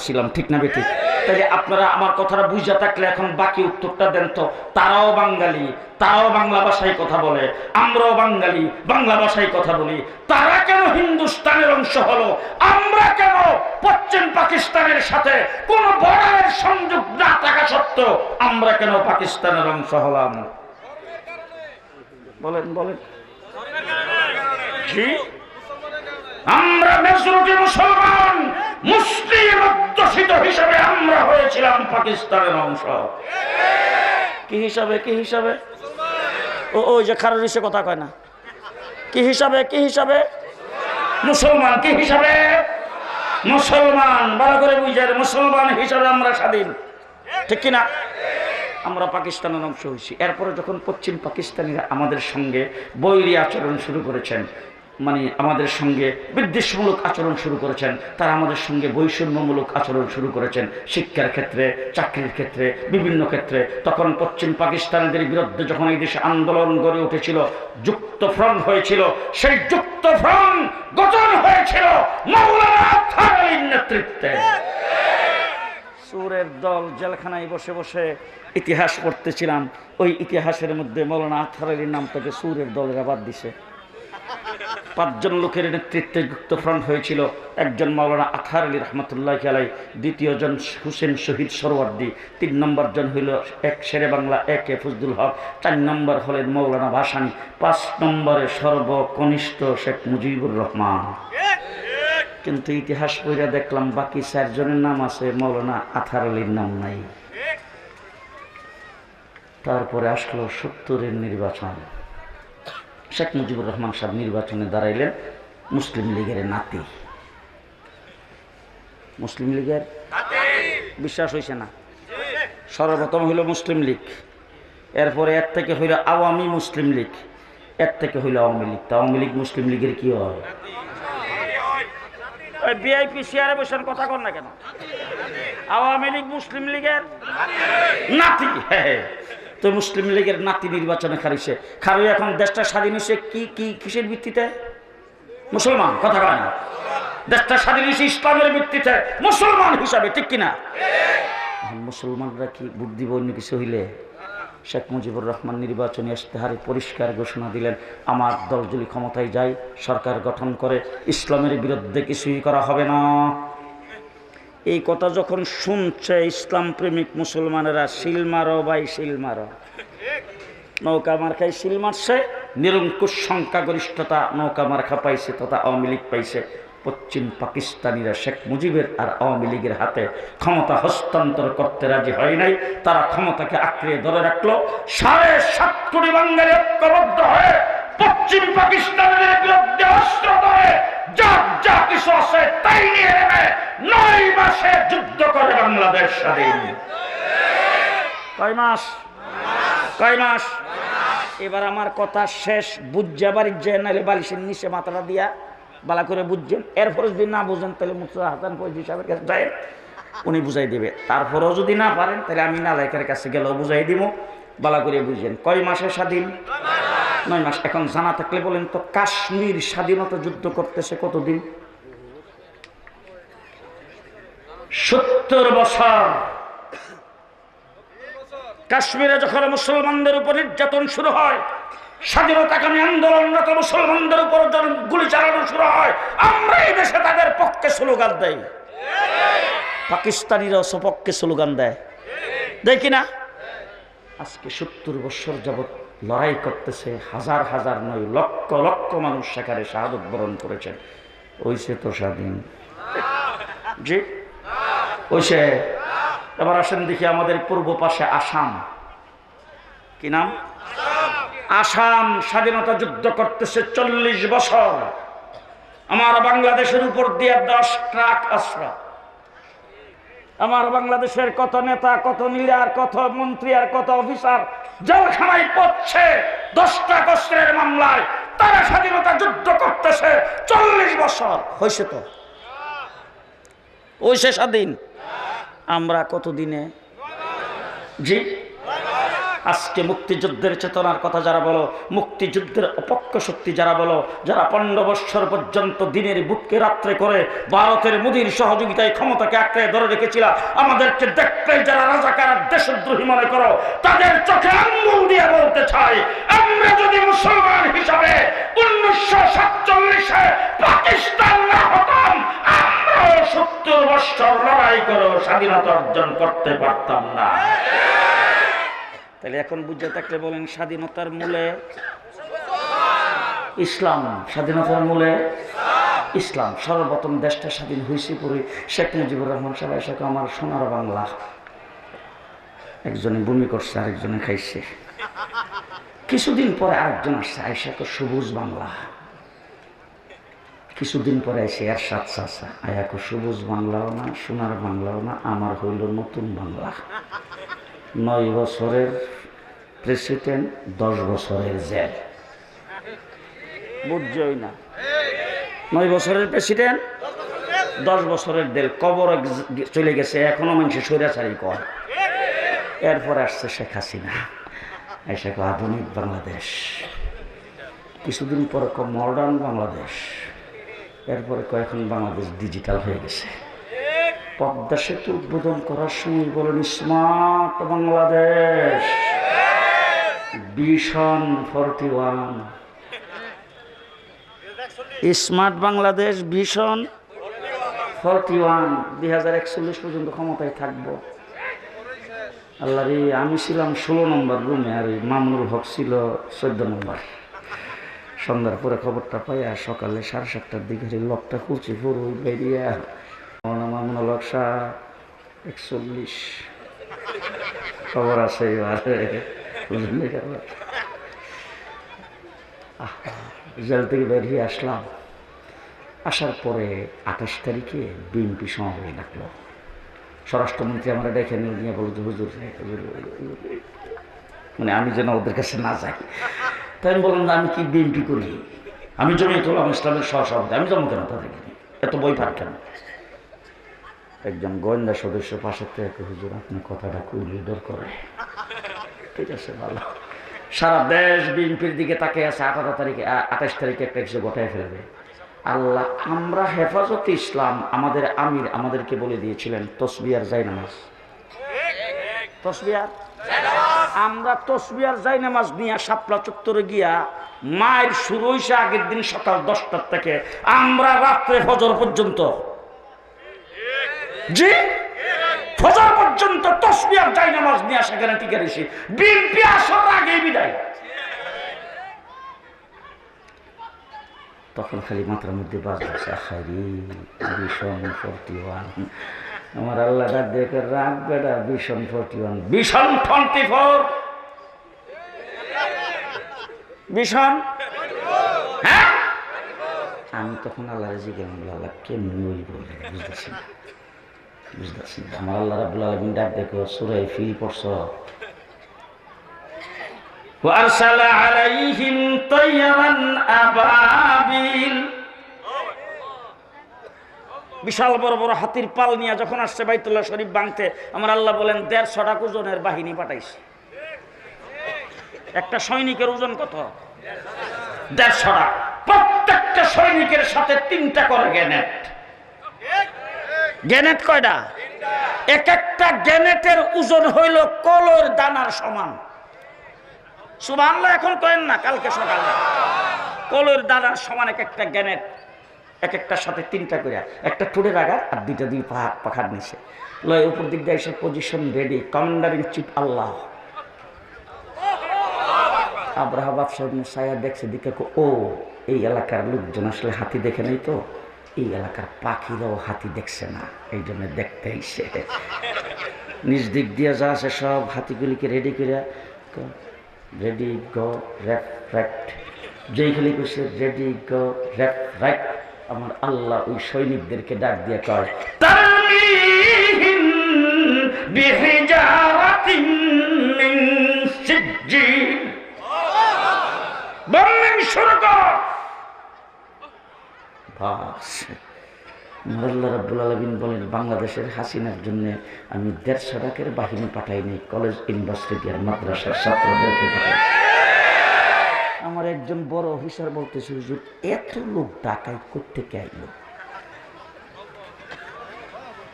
করছিলাম, ঠিক না বেঠিক? তাই আপনারা আমার কথাটা বুঝা থাকলে এখন বাকি উত্তরটা দেন তো। তারাও বাঙালি, তারাও বাংলা ভাষায় কথা বলে, আমরাও বাঙালি, বাংলা ভাষায় কথা বলি। তারা কেন হিন্দুস্তানের অংশ হলো, আমরা কেন পশ্চিম পাকিস্তানের সাথে কোন বর্ডারের সংযোগ না থাকা সত্ত্বেও আমরা কেন পাকিস্তানের অংশ হলাম? বলেন বলেন। জি, আমরা মেজরিটি মুসলমান, মুসলিম অধ্যুষিত হিসাবে আমরা হয়েছিলাম পাকিস্তানের অংশ। কি হিসাবে? কি হিসাবে? ওই যে খারুর কথা কয় না, কি হিসাবে? কি হিসাবে? মুসলমান। কি হিসাবে? মুসলমান। ভালো করে বুঝার, মুসলমান হিসাবে আমরা স্বাধীন, ঠিক কিনা? আমরা পাকিস্তানের অংশ হয়েছি। এরপরে যখন পশ্চিম পাকিস্তানিরা আমাদের সঙ্গে বৈরী আচরণ শুরু করেছেন, মানে আমাদের সঙ্গে বিদ্বেষমূলক আচরণ শুরু করেছেন, তারা আমাদের সঙ্গে বৈষম্যমূলক আচরণ শুরু করেছেন শিক্ষার ক্ষেত্রে, চাকরির ক্ষেত্রে, বিভিন্ন ক্ষেত্রে, তখন পশ্চিম পাকিস্তানিদের বিরুদ্ধে যখন এই দেশে আন্দোলন গড়ে উঠেছিল, যুক্ত ফ্রন্ট হয়েছিল, সেই যুক্ত ফ্রন্ট গঠন হয়েছিল মাওলানা আতহার আলীর নেতৃত্বে। সুরের দল জেলখানায় বসে বসে ইতিহাস পড়তেছিলাম, ওই ইতিহাসের মধ্যে মাওলানা আতহার আলীর নামটাকে সুরের দলের বাদ দিছে। 5 জন লোকের নেতৃত্বে যুক্ত ফ্রন্ট হয়েছিল। একজন মাওলানা আতহার আলী রহমতুল্লাহ আলাই, দ্বিতীয় জন হুসেন শহীদ সরওয়ার্দী, 3 নম্বর জন হইল এক শেরে বাংলা এক এ ফজলুল হক, 4 নম্বর হলেন মৌলানা ভাসানী, 5 নম্বরে সর্বকনিষ্ঠ শেখ মুজিবুর রহমান। কিন্তু ইতিহাস পড়ে দেখলাম বাকি 4 জনের নাম আছে, মৌলানা আতহার আলীর নাম নাই। তারপরে আসলো 70-এর নির্বাচন। শেখ মুজিবুর রহমান সাহেব নির্বাচনে দাঁড়াইলেন মুসলিম লীগের নাতি। মুসলিম লীগের বিশ্বাস হয়েছে না? সর্বপ্রথম হইল মুসলিম লীগ, এরপরে এর থেকে হইল আওয়ামী মুসলিম লীগ, এর থেকে হইল আওয়ামী লীগ। আওয়ামী লীগ মুসলিম লীগের কি হয়? ভিআইপি চেয়ারে বসে কথা কর না কেন? আওয়ামী লীগ মুসলিম লীগের নাতি। হ্যাঁ, তো মুসলিম লীগের নাতি নির্বাচনে খারিছে। খারুই এখন দেশটা স্বাধীন হয়েছে কি কি কিসের ভিত্তিতে? মুসলমান। কথা কয় না? দেশটা স্বাধীন হয়েছে ইসলামের ভিত্তিতে, মুসলমান হিসাবে, ঠিক কিনা? মুসলমানরা কি ভোট দিব অন্য কিছু হইলে? শেখ মুজিবুর রহমান নির্বাচনী ইশতেহারে পরিষ্কার ঘোষণা দিলেন, আমার দল যদি ক্ষমতায় যায়, সরকার গঠন করে, ইসলামের বিরুদ্ধে কিছুই করা হবে না। এই কথা যখন শুনছে ইসলাম প্রেমিক মুসলমানেরা, শিল মারো ভাই শিল মারো। নৌকা মার্কায় শিল মারছে, নিরঙ্কুশ সংখ্যাগরিষ্ঠতা নৌকা মার্কা পাইছে তথা আওয়ামী লীগ পাইছে। পশ্চিম পাকিস্তানিরা শেখ মুজিবের আর আওয়ামী লীগের হাতে ক্ষমতা হস্তান্তর করতে রাজি হয় নাই। তারা ক্ষমতাকে আঁকড়ে ধরে রাখলো। 7.5 কোটি বাঙালি ঐক্যবদ্ধ হয়ে পশ্চিম পাকিস্তানের বিরুদ্ধে অস্ত্র ধরে যা কিছু আছে তাই নিয়ে নেবে। 9 মাসে যুদ্ধ করে বাংলাদেশ স্বাধীন। কয় মাস? কয় মাস? এবার আমার কথা শেষ, বুঝা বাড়ির যে নাইলে বালিশের নিচে মাথাটা দিয়া বালা করে বুঝছেন। এরপরে যদি না বুঝেন তাহলে মুর্তজা হাসান ফৈজি সাহেবের কাছে যায়, উনি বুঝাই দেবে। তারপরেও যদি না পারেন তাহলে আমি নালায়কের কাছে গেলেও বুঝাই দিব। বালা করে বুঝেন। কয় মাসে স্বাধীন? 9 মাস। এখন জানা থাকলে বলেন তো, কাশ্মীর স্বাধীনতা যুদ্ধ করতেছে কতদিন? 70 বছর। কাশ্মীরে যখন মুসলমানদের উপর নির্যাতন শুরু হয়, স্বাধীনতাকামী আন্দোলনরত মুসলমানদের উপর গুলি চালানো শুরু হয়, আমরা এই দেশে তাদের পক্ষে স্লোগান দেই। পাকিস্তানিরাও সপক্ষে স্লোগান দেয়, দেয় কিনা? আজকে 70 বছর যাবৎ লড়াই করতেছে, হাজার হাজার নয় লক্ষ লক্ষ মানুষ সেখানে শাহাদত বরণ করেছেন। ওইসে তো স্বাধীন? জি ওইসে। এবার আসেন দেখি আমাদের পূর্ব পাশে আসাম। কি নাম? আসাম স্বাধীনতা যুদ্ধ করতেছে 40 বছর। আমার বাংলাদেশের উপর দিয়ে 10 ট্রাক অস্ত্র। আমার বাংলাদেশের কত নেতা, কত লিডার, কত মন্ত্রী আর কত অফিসার জেলখানায় পড়ছে 10 ট্রাক অস্ত্রের মামলায়। তারা স্বাধীনতা যুদ্ধ করতেছে 40 বছর। হয়েছে তো? ওইসে স্বাধীন। আমরা কতদিনে? জি আজকে মুক্তিযুদ্ধের চেতনার কথা যারা বলো, মুক্তিযুদ্ধের অপক্ষ শক্তি যারা বলো, যারা 15 বৎসর পর্যন্ত দিনের বুটকে রাত্রে করে ভারতের মোদির সহযোগিতায় ক্ষমতাকে আঁকড়ে ধরে রেখেছিল, আমাদেরকে দেখতে যারা রাজাকার দেশদ্রোহী মনে করো, তাদের চোখে আঙ্গুল দিয়ে বলতে চাই, আমরা যদি মুসলমান হিসাবে 1947-এ পাকিস্তান না হতাম, আমরাও 70 বৎসর লড়াই করে স্বাধীনতা অর্জন করতে পারতাম না। তাহলে এখন বুঝে থাকলে বলেন, স্বাধীনতার মূলে ইসলাম, স্বাধীনতার মূলে ইসলাম। সর্বপ্রথম দেশটা স্বাধীন হয়েছে পরে শেখ মুজিবুর রহমান সাহেব এসে আমার সোনার বাংলা, একজনে বমি করছে, আরেকজনে খাইছে, কিছুদিন পরে আরেকজন আসছে, আয়সাকে সবুজ বাংলা, কিছুদিন পরে এসে এরশাদ চাচা, আয়াকে সবুজ বাংলাও না, সোনার বাংলাও না, আমার হইল নতুন বাংলা। 9 বছরের প্রেসিডেন্ট, 10 বছরের জেল। বুঝছই না? 9 বছরের প্রেসিডেন্ট, 10 বছরের জেল, কবর চলে গেছে, এখনো মানুষ স্বৈরাচারী কর। এরপরে আসছে শেখ হাসিনা, এসে আধুনিক বাংলাদেশ, কিছুদিন পরে মডার্ন বাংলাদেশ, এরপরে এখন বাংলাদেশ ডিজিটাল হয়ে গেছে। পদ্মা সেতু উদ্বোধন করার সময় বলেন smart Bangladesh, vision 41, smart Bangladesh vision 41, 2041 পর্যন্ত ক্ষমতায় থাকবো। আল্লাহ রে, আমি ছিলাম 16 নম্বর রুমে, আর মামুনুল হক ছিল 14 নম্বর। সন্ধ্যার পরে খবরটা পাই, আর সকালে 7:30টার দিকে লকটা খুলছি, পুরো বেরিয়ে মামুনুল হক 41 খবর আছে। এবার জেল থেকে বেরিয়ে আসলাম, আসার পরে 28 তারিখে বিএনপি সমাবেশ ডাকলো। স্বরাষ্ট্রমন্ত্রী আমরা দেখে নিয়ে বলতো, হুজুর মানে আমি যেন ওদের কাছে না যাই। তাই আমি বললাম, আমি কি বিএনপি করি, আমি জমিয়তুল ইসলামের সহসভাপতি, আমি জমা কেন তাদেরকে, এত বই পাঠ কেন? একজন গোয়েন্দা সদস্য পাশের থেকে, হুজুর আপনি কথাটা খুব হৃদয় করে। ঠিক আছে, ভালো। সারা দেশ বিএনপির দিকে তাকে আছে। 28 তারিখে একটা কিছু গোটায় ফেলবে। আল্লাহ, আমরা হেফাজতে ইসলাম, আমাদের আমির আমাদেরকে বলে দিয়েছিলেন তসবিহার জায়নামাজ, তসবিহার, আমরা তসবিহার জায়নামাজ নিয়ে শাপলা চত্বরে গিয়া মায়ের শুরু হয়েছে আগের দিন সকাল 10টার থেকে আমরা রাত্রে ফজর পর্যন্ত, জি ফজর পর্যন্ত তসবিহার জায়নামাজ নিয়ে সেখানে টিকে রয়েছি। বিএনপি আসর আগেই বিদায়। তখন খালি মাথার মধ্যে বাজছে, ভিশন 41, আমার আল্লাহ ডাক দেখে, রাগ বেটা, ভিশন 41, ভিশন 24, ভিশন। হ্যাঁ, আমি তখন আল্লাহরে জিজ্ঞাসা করলাম, আল্লাহ কেমনি ওই বলে, বুঝতেছি না। আমার আল্লাহ রাব্বুল আলামিন ডাক দেখো, সূরা ফিল পড়ছ, وأرسل عليهم طيرا أبابيل, বিশাল বড় বড় হাতির পাল নিয়ে যখন আসছে বাইতুল্লাহ শরীফ ভাঙতে, আমার আল্লাহ বলেন 150 ওজনের বাহিনী পাঠাইছে। একটা সৈনিকের ওজন কত? 150। প্রত্যেকটা সৈনিকের সাথে 3টা করে গ্রেনেড। গ্রেনেড কয়টা? এক একটা গ্রেনেডের ওজন হইল কলর দানার সমান। সুবহানাল্লাহ এখন করেন না, কালকে সকালে কলর দানার সমান এক একটা গ্রেনেড, এক একটার সাথে 3টা করে, একটা ঠোঁটের আঘাত আর 2টা দুই পাখার নিচে লয়, উপর দিক দিয়ে এসব position ready. Commander in chief আল্লাহ। আব্রাহা বাদশাহ সায়া দেখছে, দিকে ও এই এলাকার লোকজন আসলে হাতি দেখে নেই, তো এই এলাকার পাখিরাও হাতি দেখছে না, এই জন্য দেখতে আইছে। নিজ দিক দিয়ে যা আছে সব হাতিগুলিকে রেডি করে, রেডি গো রেফ্রাক্ট, যেই খালি করছে রেডি গো রেফ্রাক্ট, আমার আল্লাহ ওই সৈনিকদেরকে ডাক দিয়ে কয়, তারমিহিম বিহিজারাতিন মিন সিজ্জিল, বম্বিং শুরু কর। বাস আল্লাহ রাব্বুল আলামিন বলেন, বাংলাদেশের হাসিনার জন্য আমি 150 লাখের বাহিনী পাঠাইনি, কলেজ ইউনিভার্সিটি আর মাদ্রাসার ছাত্রদেরকে পাঠাইছি। আমার একজন বড় অফিসার বলতেছে, হুজুর এত লোক ঢাকায় কোত্থেকে আইলো,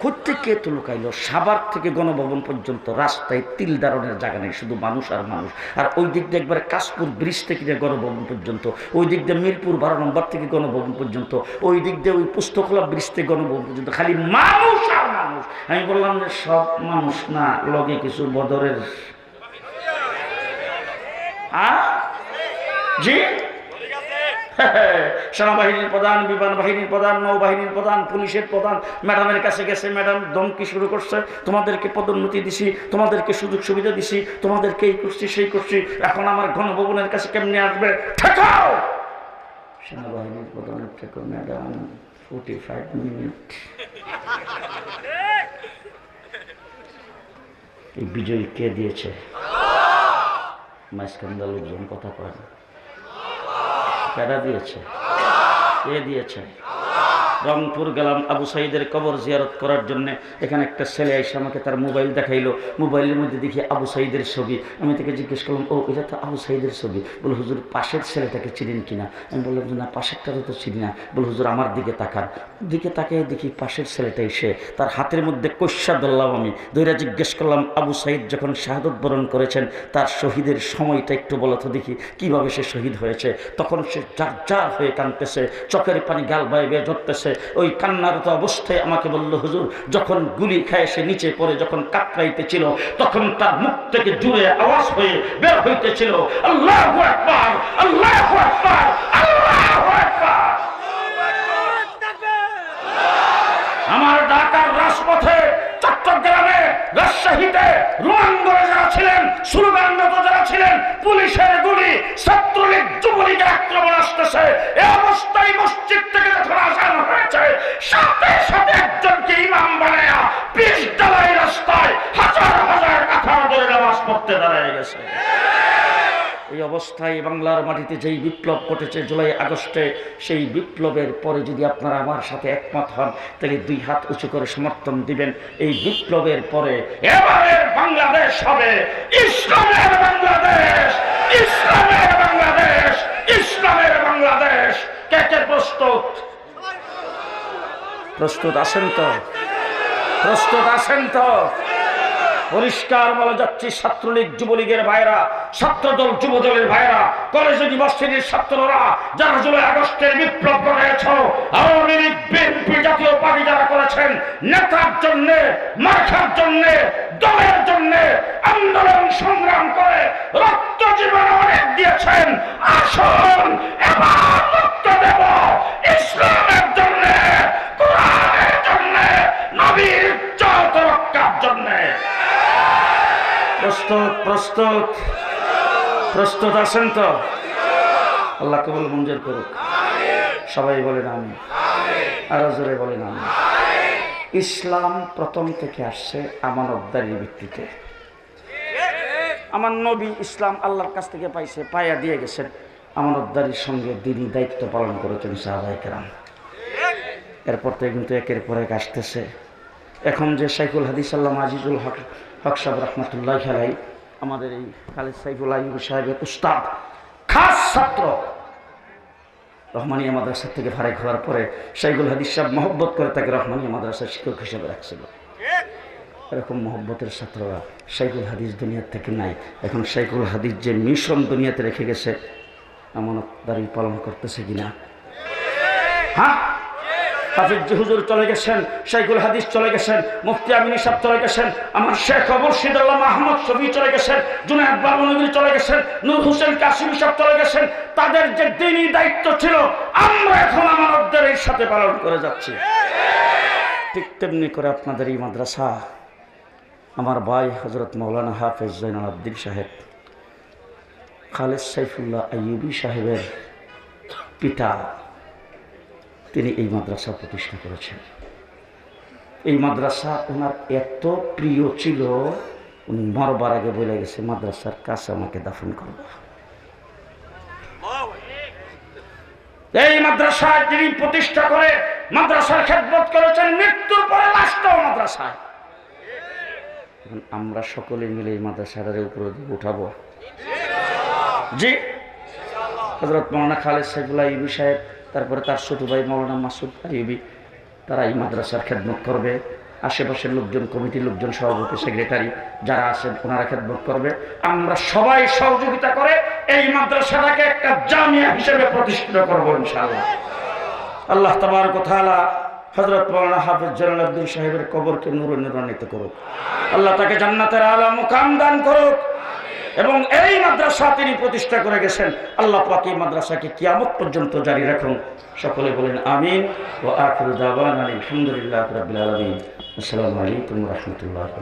কোত্থেকে এত লোক আইলো? সাভার থেকে গণভবন পর্যন্ত রাস্তায় তিল দাঁড়ানোর জায়গা নেই, শুধু মানুষ আর মানুষ। আর ওই দিক দিয়ে একবারে কাশপুর ব্রিজ থেকে গণভবন পর্যন্ত, ওই দিক দিয়ে মিরপুর 12 নম্বর থেকে গণভবন পর্যন্ত, ওই দিক দিয়ে ওই পুস্তকলা ব্রিজ থেকে গণভবন পর্যন্ত, খালি মানুষ আর মানুষ। আমি বললাম যে সব মানুষ না, লগে কিছু বদরের জি সেনাবাহিনীর প্রধান, বিমান বাহিনীর প্রধান, নৌবাহিনীর প্রধান, পুলিশের প্রধান ম্যাডামের কাছে গেছে। ম্যাডাম ধমকি শুরু করছে, তোমাদেরকে পদোন্নতি দিছি, তোমাদেরকে সুযোগ সুবিধা দিছি, তোমাদেরকে এই করছি সেই করছি, এখন আমার গণভবনের কাছে কেমনে আসবে? ঠেকাও! সেনাবাহিনীর প্রধানের থেকে ম্যাডাম 45 মিনিট। এই বিজয় কে দিয়েছে? মাঝখানকার লোকজন কথা কয় না। কেডা দিয়েছে? কে দিয়েছে? রংপুর গেলাম আবু সাইদের কবর জিয়ারত করার জন্য। এখানে একটা ছেলে এসে আমাকে তার মোবাইল দেখাইলো, মোবাইলের মধ্যে দেখি আবু সাইদের ছবি। আমি তাকে জিজ্ঞেস করলাম, ও এটা তো আবু সাইদের ছবি। বলে, হুজুর পাশের ছেলেটাকে চিনেন কিনা? আমি বললাম যে না, পাশেরটারও তো চিনি না। বলে, হুজুর আমার দিকে তাকান। দিকে তাকিয়ে দেখি পাশের ছেলেটা এসে তার হাতের মধ্যে কইসা ধরলাম। আমি ধৈর্য জিজ্ঞেস করলাম, আবু সাইদ যখন শাহাদত বরণ করেছেন তার শহীদের সময়টা একটু বলো তো দেখি, কিভাবে সে শহীদ হয়েছে? তখন সে যার যার হয়ে কাঁদতেছে, চোখের পানি গাল বাইয়ে বেয়ে ঝরতেছে। ওই কান্নারত অবস্থায় আমাকে বলল, হুজুর যখন গুলি খায় সে নিচে পড়ে যখন কাতরাইতেছিল, তখন তার মুখ থেকে জুড়ে আওয়াজ হয়ে বের হইতেছিল, আল্লাহু আকবার, আল্লাহু আকবার, আল্লাহু আকবার। আমার ঢাকার রাজপথে, চট্টগ্রামে, রাজশাহীতে, রোমাঙ্গলে যারা ছিলেন, সুলগানগত যারা ছিলেন, পুলিশের গুলি, ছাত্রলীগ যুবলীগের আক্রমণ আসতেছে। এই অবস্থায় মসজিদ থেকে যখন আযান হয়েছে, সাথে সাথে একজনকে ইমাম বানায়া 20 ডালাই রাস্তায় হাজার হাজার কাঁথা ধরে নামাজ পড়তে দাঁড়ায় গেছে। এই অবস্থায় বাংলার মাটিতে যেই বিপ্লব ঘটেছে জুলাই আগস্টে, সেই বিপ্লবের পরে যদি আপনারা আমার সাথে একমত হন তাহলে 2 হাত উঁচু করে সমর্থন দিবেন। এই বিপ্লবের পরে এবারের বাংলাদেশ হবে ইসলামের বাংলাদেশ, ইসলামের বাংলাদেশ, ইসলামের বাংলাদেশ। কে কে প্রস্তুত? প্রস্তুত আছেন তো? প্রস্তুত আছেন তো? পরিষ্কার বলা যাচ্ছে, ছাত্রলীগ যুবলীগের ভাইরা, ছাত্রদল যুবদলের ভাইরা, কলেজ ইউনিভার্সিটির ছাত্ররা যারা জুলাই আগস্টের বিপ্লব ঘটাইছ, আওয়ামী লীগ বিএনপি জাতীয় পার্টি যারা করেছেন, নেতার জন্য, মার্কার জন্য, দলের জন্য আন্দোলন সংগ্রাম করে রক্ত জীবন অনেক দিয়েছেন। আসুন এবার রক্ত দেব ইসলামের জন্য, কোরআনের জন্য, নবীর ইজ্জত রক্ষার জন্য। প্রস্তুত? প্রস্তুত? প্রস্তুত আছেন তো? আল্লাহ কবুল মঞ্জুর করুক। সবাই বলেন আমিন। আরো জোরে বলেন আমিন। ইসলাম প্রথম থেকে আসছে আমানতদারির ভিত্তিতে। আমার নবী ইসলাম আল্লাহর কাছ থেকে পাইছে, পাইয়া দিয়ে গেছেন। আমানতদারির সঙ্গে দিনই দায়িত্ব পালন করেছেন সাহাবায়ে কেরাম। এরপর থেকে কিন্তু একের পর এক আসতেছে। এখন যে শাইখুল হাদিস আল্লামা আজিজুল হক সাহেব রহমতুল্লাহ আলাইহি, আমাদের এই খালেদ সাইফুল আইয়ুব সাহেবের উস্তাদ, খাস ছাত্র, রহমানিয়া মাদ্রাসা থেকে ফারেক হওয়ার পরে শাইখুল হাদিস সাহেব মহব্বত করে তাকে রহমানিয়া মাদ্রাসার শিক্ষক হিসেবে রাখছিল। এরকম মহব্বতের ছাত্ররা শাইখুল হাদিস দুনিয়ার থেকে নাই। এখন শাইখুল হাদিস যে মিশন দুনিয়াতে রেখে গেছে, আমানতদারি পালন করতেছে কিনা? হ্যাঁ, হাফিজ হুজুর চলে গেছেন, শাইখুল হাদিস চলে গেছেন, মুফতি আমিনী সাহেব চলে গেছেন, আমার শেখ মুর্শিদ আল্লামা আহমদ শফি চলে গেছেন, জুনায়েদ বাবনগরী চলে গেছেন, নূর হোসেন কাশিমি সাহেব চলে গেছেন। তাদের যে দ্বীনি দায়িত্ব ছিল আমরা এখন আমানতদারির সাথে পালন করে যাচ্ছি। ঠিক তেমনি করে আপনাদের এই মাদ্রাসা, আমার ভাই হযরত মাওলানা হাফেজ জয়নুল আবদিন সাহেব, খালেদ সাইফুল্লাহ আইয়ুবী সাহেবের পিতা, তিনি এই মাদ্রাসা প্রতিষ্ঠা করেছেন। এই মাদ্রাসা ওনার এত প্রিয় ছিল, উনি মরবার আগে বলে গেছে, মাদ্রাসার কাছে আমাকে দাফন করব। এই মাদ্রাসা যিনি প্রতিষ্ঠা করে মাদ্রাসার খেদমত করেছেন, মৃত্যুর পরে লাশটাও মাদ্রাসায়। আমরা সকলে মিলে এই মাদ্রাসার উপরে উঠাবো। জি, হযরত মাওলানা খালেদ সাইফুল্লাহ আইয়ুবী সাহেব, তারপরে তার ছোট ভাই মাওলানা মাসুদ আইয়ুবী, তারা এই মাদ্রাসার খেদমত করবে। আশেপাশের লোকজন, কমিটির লোকজন, সভাপতি, সেক্রেটারি যারা আছেন ওনারা খেদমত করবে। আমরা সবাই সহযোগিতা করে এই মাদ্রাসাটাকে একটা জামিয়া হিসেবে প্রতিষ্ঠিত করবো ইনশাআল্লাহ। আল্লাহ তাবারক ওয়া তাআলা হযরত মাওলানা হাফেজ জালাল আব্দুল সাহেবের কবরকে নূরে নূরান্বিত করুক। আল্লাহ তাকে জান্নাতের আলা মুকাম দান করুক। এবং এই মাদ্রাসা তিনি প্রতিষ্ঠা করে গেছেন, আল্লাহ পাক এই মাদ্রাসাকে কিয়ামত পর্যন্ত জারি রাখুন। সকলে বলেন আমিন। ওয়া আখিরু দাওয়ানা আলহামদুলিল্লাহি রাব্বিল আলামিন। আসসালামু আলাইকুম ওয়া রাহমাতুল্লাহি।